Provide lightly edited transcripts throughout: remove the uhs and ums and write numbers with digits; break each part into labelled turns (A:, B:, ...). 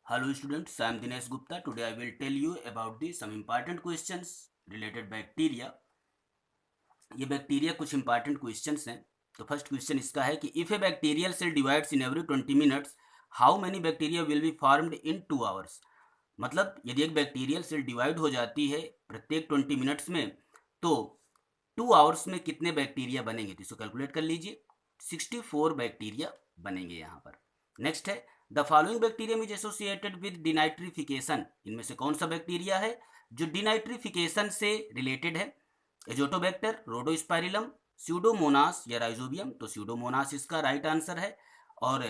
A: Hello students, I am Dinesh Gupta. Today I will tell you about some important questions related bacteria. ये bacteria कुछ important questions हैं. तो first question इसका है कि if a bacterial cell divides in every 20 minutes how many bacteria will be formed in 2 hours. मतलब यदि एक बैक्टीरियल सेल डिवाइड हो जाती है प्रत्येक 20 मिनट्स में तो 2 आवर्स में कितने बैक्टीरिया बनेंगे. तो इसको कैलकुलेट कर लीजिए. 64 बैक्टीरिया बनेंगे यहाँ पर. नेक्स्ट है the following bacterium is associated with denitrification. इनमें से कौन सा बैक्टीरिया है जो डिनाइट्रिफिकेशन से रिलेटेड है. एजोटोबैक्टर, रोडोस्पाइरिलम, स्यूडोमोनास या राइजोबियम. तो स्यूडोमोनास इसका राइट आंसर है. और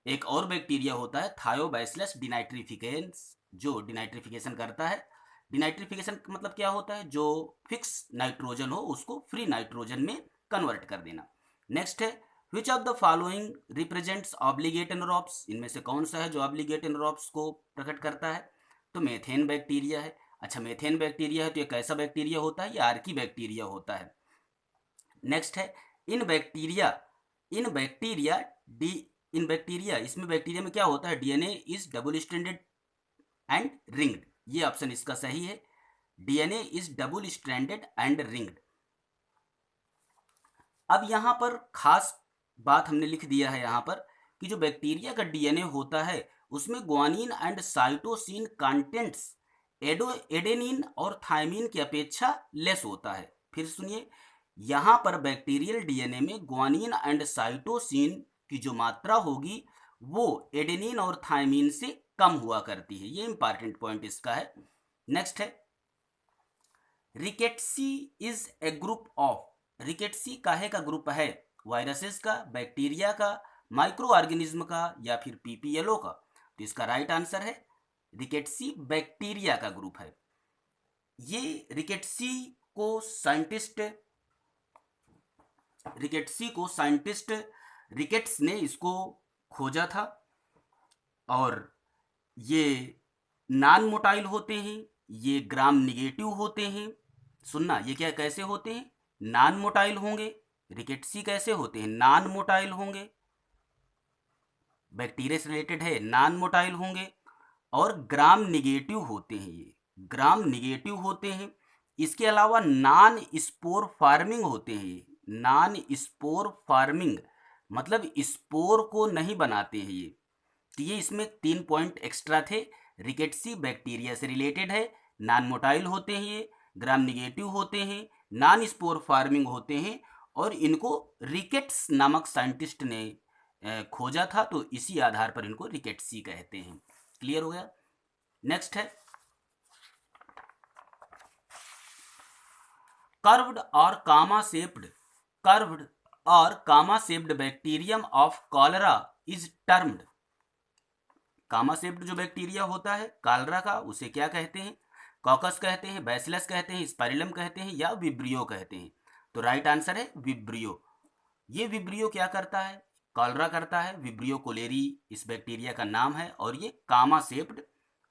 A: एक और बैक्टीरिया होता है थायोबैसिलस डिनाइट्रिफिकेंस जो डिनाइट्रिफिकेशन करता है. डिनाइट्रिफिकेशन का मतलब क्या होता है, जो फिक्स नाइट्रोजन हो उसको फ्री नाइट्रोजन में कन्वर्ट कर देना. नेक्स्ट है which of the following represents obligate anaerobes. इनमें से कौन सा है जो ऑब्लिगेट एनरोप्स को प्रकट करता है. तो मेथेन बैक्टीरिया है. अच्छा, मेथेन बैक्टीरिया है तो ये कैसा बैक्टीरिया होता है, ये आर्की बैक्टीरिया होता है. नेक्स्ट है इन बैक्टीरिया डी इन बैक्टीरिया इसमें बैक्टीरिया में क्या होता है, DNA is double stranded and ringed. ये ऑप्शन इसका सही है. DNA is double stranded and ringed. अब यहाँ पर खास बात हमने लिख दिया है यहाँ पर कि जो बैक्टीरिया का डीएनए होता है उसमें guanine and cytosine contents adenine और थायमिन की अपेक्षा लेस होता है. फिर सुनिए, यहाँ पर बैक्टीरियल डीएनए में ग्वानिन एंड साइटोसिन की जो मात्रा होगी वो एडेनिन और थायमिन से कम हुआ करती है. ये इंपॉर्टेंट पॉइंट इसका है. नेक्स्ट है रिकेट्सी इज ए ग्रुप ऑफ. रिकेट्सी काहे का ग्रुप है, वायरसेस का, बैक्टीरिया का, माइक्रो ऑर्गेनिज्म का या फिर पीपीएलओ का. तो इसका राइट आंसर है रिकेट्सी बैक्टीरिया का ग्रुप है. ये रिकेट्स रिकेट्स ने इसको खोजा था. और ये नॉन मोटाइल होते हैं, ये ग्राम निगेटिव होते हैं. सुनना, ये क्या कैसे होते हैं, नॉन मोटाइल होंगे. रिकेट्सी कैसे होते हैं, नॉन मोटाइल होंगे. बैक्टीरिया से रिलेटेड है, नॉन मोटाइल होंगे. और ग्राम निगेटिव होते हैं, ये ग्राम निगेटिव होते हैं. इसके अलावा नॉन स्पोर फार्मिंग होते हैं. ये नॉन स्पोर फार्मिंग मतलब स्पोर को नहीं बनाते हैं ये. तो ये इसमें 3 पॉइंट एक्स्ट्रा थे. रिकेट्सी बैक्टीरिया से रिलेटेड है, नॉन मोटाइल होते हैं, ये ग्राम निगेटिव होते हैं, नॉन स्पोर फार्मिंग होते हैं और इनको रिकेट्स नामक साइंटिस्ट ने खोजा था. तो इसी आधार पर इनको रिकेट्सी कहते हैं. क्लियर हो गया. नेक्स्ट है कर्व्ड और comma shaped bacterium of cholera is termed. Comma shaped जो बैक्टीरिया होता है कॉलरा का, उसे क्या कहते हैं, कॉकस कहते हैं, बैसिलस कहते हैं, स्पाइरिलम कहते हैं या विब्रियो कहते हैं. तो राइट आंसर है विब्रियो. ये विब्रियो क्या करता है, कॉलरा करता है. विब्रियो कोलेरी इस बैक्टीरिया का नाम है और ये कामा शेप्ड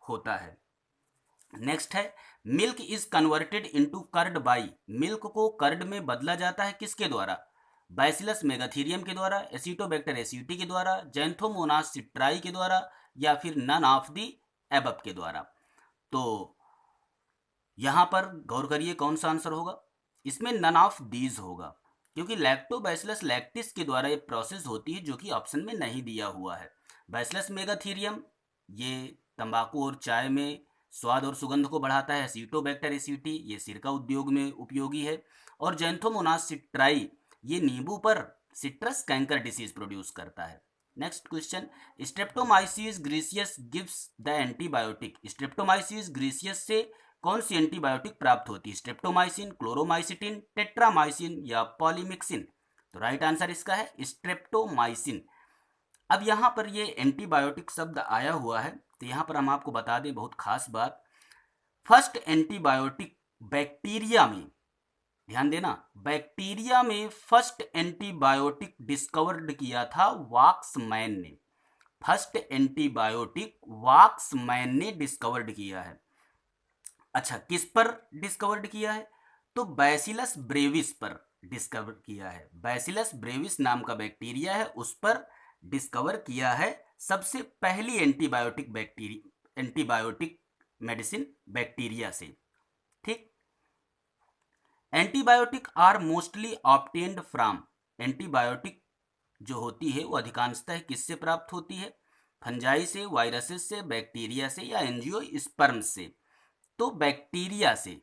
A: होता है. नेक्स्ट है milk is converted into curd by. Milk को कर्ड में बदला जाता है किसके द्वारा, बैसिलस मेगाथीरियम के द्वारा, एसिटोबैक्टर एसिटी के द्वारा, जैंथोमोनास सिट्राई के द्वारा या फिर नन ऑफ दी एबव के द्वारा. तो यहाँ पर गौर करिए कौन सा आंसर होगा, इसमें नन ऑफ दीज होगा क्योंकि लैक्टोबैसिलस लैक्टिस के द्वारा ये प्रोसेस होती है जो कि ऑप्शन में नहीं दिया हुआ है. बैसिलस मेगाथीरियम ये तंबाकू और चाय में स्वाद और सुगंध को बढ़ाता है. एसिटोबैक्टर एसिटी ये सिरका उद्योग में उपयोगी है. और जैंथोमोनास सिट्राई ये नींबू पर सिट्रस कैंकर डिसीज प्रोड्यूस करता है. Next question Streptomyces griseus gives the antibiotic. Streptomyces griseus से कौन सी एंटीबायोटिक प्राप्त होती है, स्ट्रेप्टोमाइसिन, क्लोरोमाइसिटिन, टेट्रामाइसिन या पॉलीमिक्सिन. तो राइट आंसर इसका है स्ट्रेप्टोमाइसिन. अब यहाँ पर ये एंटीबायोटिक शब्द आया हुआ है तो यहाँ पर हम आपको बता दें बहुत खास बात. फर्स्ट एंटीबायोटिक बैक्टीरिया में, ध्यान देना, बैक्टीरिया में फर्स्ट एंटीबायोटिक डिस्कवर्ड किया था वाक्समैन ने. फर्स्ट एंटीबायोटिक वाक्समैन ने डिस्कवर्ड किया है. अच्छा, किस पर डिस्कवर्ड किया है, तो बैसिलस ब्रेविस पर डिस्कवर किया है. बैसिलस ब्रेविस नाम का बैक्टीरिया है, उस पर डिस्कवर किया है सबसे पहली एंटीबायोटिक मेडिसिन बैक्टीरिया से। ठीक, antibiotic are mostly obtained from, antibiotic जो होती है वो अधिकांशतः किससे प्राप्त होती है? फंजाई से, वायरसेस से, बैक्टीरिया से या एंजियोस्पर्म से? तो बैक्टीरिया से।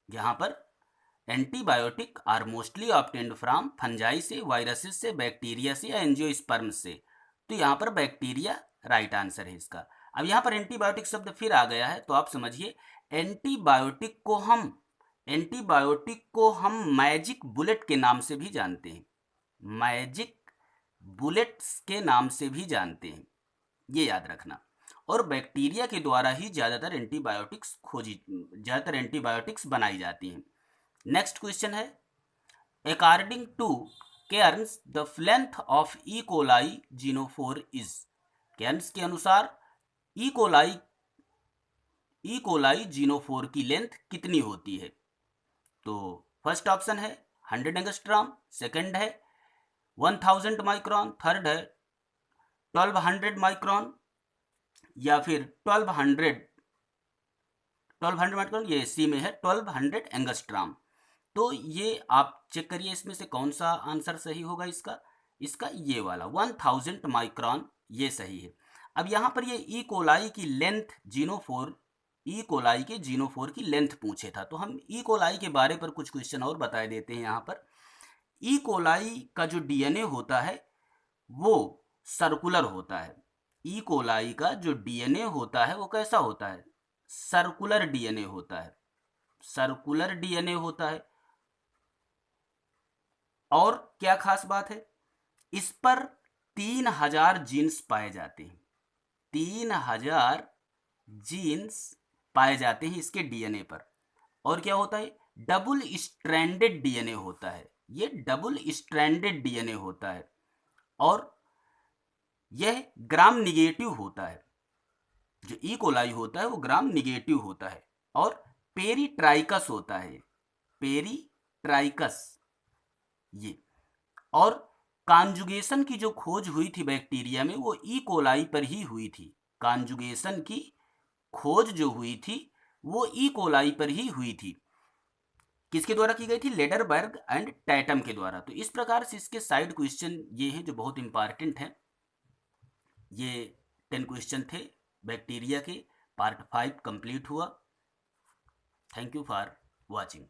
A: यहाँ पर antibiotic are mostly obtained from fungi से, वायरसेस से, बैक्टीरिया से या एंजियोस्पर्म से। तो यहाँ पर बैक्टीरिया राइट आंसर है इसका। अब यहाँ पर एंटीबायोटिक शब्द फिर आ गया है, तो आप समझिए एंटीबायोटिक को हम मैजिक बुलेट के नाम से भी जानते हैं, मैजिक बुलेट्स के नाम से भी जानते हैं, ये याद रखना। और बैक्टीरिया के द्वारा ही ज़्यादातर एंटीबायोटिक्स बनाई जाती हैं। नेक्स्ट क्वेश्चन है, according to Cairns the length of E coli genophore is. Cairns के अनुसार ई कोलाई जीनोफोर की लेंथ कितनी होती है? तो फर्स्ट ऑप्शन है 100 एंगस्ट्रॉम, सेकंड है 1000 माइक्रोन, थर्ड है 1200 माइक्रोन, या फिर 1200 माइक्रोन, ये सी में है 1200 एंगस्ट्रॉम। तो ये आप चेक करिए इसमें से कौन सा आंसर सही होगा इसका ये वाला 1000 माइक्रोन, ये सही है। अब यहाँ पर ये ई कोलाई की लेंथ ई कोलाई के जीनोफोर की लेंथ पूछे था, तो हम ई कोलाई के बारे पर कुछ क्वेश्चन और बता देते हैं। यहाँ पर ई कोलाई का जो डीएनए होता है वो सर्कुलर होता है। ई कोलाई का जो डीएनए होता है वो कैसा होता है? सर्कुलर डीएनए होता है, सर्कुलर डीएनए होता है। और क्या खास बात है, इस पर 3000 जीन्स पाए जाते हैं, 3000 जीन्स पाए जाते हैं इसके डीएनए पर। और क्या होता है? डबल स्ट्रैंडेड डीएनए होता है, ये डबल स्ट्रैंडेड डीएनए होता है। और यह ग्राम निगेटिव होता है, जो ई कोलाई होता है वो ग्राम निगेटिव होता है। और पेरीट्राइकस होता है, पेरीट्राइकस ये। और कॉन्जुगेशन की जो खोज हुई थी बैक्टीरिया में वो ई कोलाई पर ही हुई थी, कॉन्जुगेशन की खोज जो हुई थी वो ई कोलाई पर ही हुई थी। किसके द्वारा की गई थी? लेडरबर्ग एंड टैटम के द्वारा। तो इस प्रकार से इसके साइड क्वेश्चन ये हैं जो बहुत इंपॉर्टेंट हैं। ये 10 क्वेश्चन थे बैक्टीरिया के। पार्ट 5 कंप्लीट हुआ। Thank you for watching.